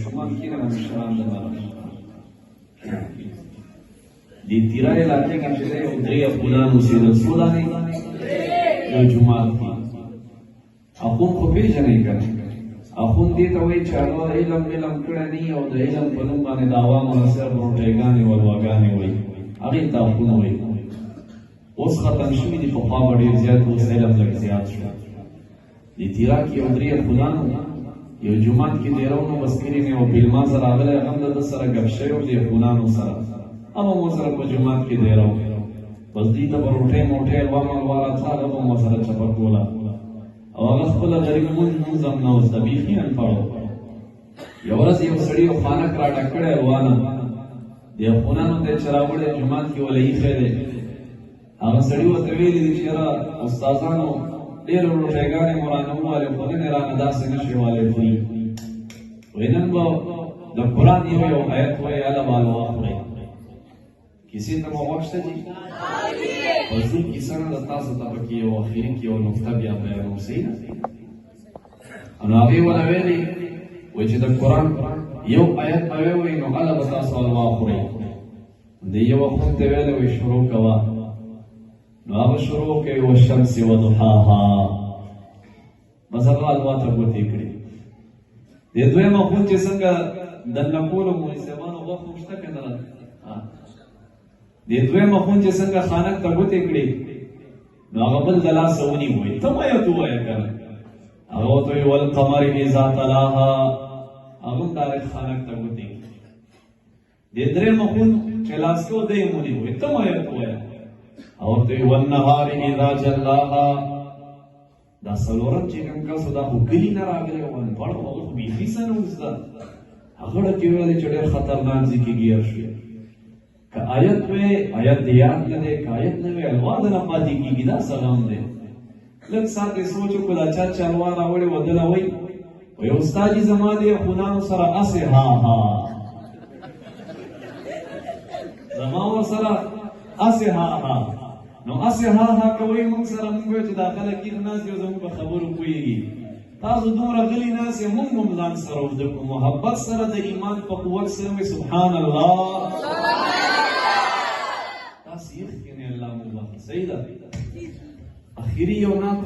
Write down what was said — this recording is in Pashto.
ماشومان کېنه مشران دلته دې تیرا علاقې کې چې یو درې افغانان اوسېدل څو دانې یو جومات کې اخون خو پېژنئ که اخون دې ته وایي چې هغه علم کړی نه او د علم په نوم باندې د عوامو نه صرف روټېګانې ولواګانې وایي هغې ته اخونه وایي اوس ختم شوي دي پخوا به ډېر زیات اوس علم لږ زیات شو دې تیرا کې یو درې افغانانو یو جومات کې دیرو نو بس کړي نه او بلما سره راغلی هغه هم د ده سره ګپ شوی و د افغانانو سره هغه مو سره په جومات کې دیرو بس دوی ته به روټۍ موټۍ الوا ملوا راتله هغه به مو سره چپه کوله او هغه خپله غریب مونځ هم نه اوس د بیخي انپړ و یو ورځ یو سړي یو خانک راډک کړی الوانه د افغانانو ته یې چې راوړی جومات کې وله ایښی دی هغه سړي ورته ویلي دي چې یاره استادانو ډېرې روټېګانې مو رانه ووالې خو نن یې رانه داسې نه شوې والې کړي وایي نن به د قرآن یو آیت وایي هله به الوا خورئ کیسې ته مو غوږ شته دي بس دې کیسه نه ده تاسو ته پکې یو اخري کې یو نقطه بیا بیانوم صحیح ده نو هغې ونه ویلې وایي چې د قرآن یو آیت به ووایي نو هله به تاسو الوا خورئ دې یو اخون ته ویلی وایي شروع کوه نو هغه شروع کوي والشمس وضحاها بس هغه الوا ته ګوتې کړي دې دویم اخون چې څنګه دننه کولو مونسیبانو غوښ خو شته که نه دې دویم اخون چې څنګه خانک ته ګوتې کړي نو هغه بل د لاسه ونیو وایي ته م آیت ووایه که نه هغه ورته وایي والقمر اذا تلاها هغه هم ډایرکټ خانک ته ګوتې کړي دې دریم اخون چې لاس کې و دی یې ونیو وایي ته م آیت ووایه اور تو والنهار اذا جلاها دا څلورم چې کوم کسو دا خو کلي نه راغلی و انپړ و هغه خو بیخي څه نه وزده هغه ډکې ویلې چې ډېر خطرناک ځای کې ګیر شوې که آیت وی آیت د یاد نه دی که آیت نه وی الوا د نه پاتې کېږي دا څه غم دی لږ ساعت یې سوچ وکړو دا چا چې الوا راوړې و دله وایي وایي استاد جي زما د خونانو سره اسې ها ها زما ورسره اسې ها ها نو اسې ها ها کوئ موږ سره موږ وایو چې دا خلک کېږ ناست یو زموږ په خبرو پوهېږي تاسو دومره غلي ناست یې موږ هم ځان سره اوږده کړو محبت سره د ایمان په قوت سره وایي سبحان الله تاسې یې ښکینې الله مو بخښي صحیح ده اخري یو نعت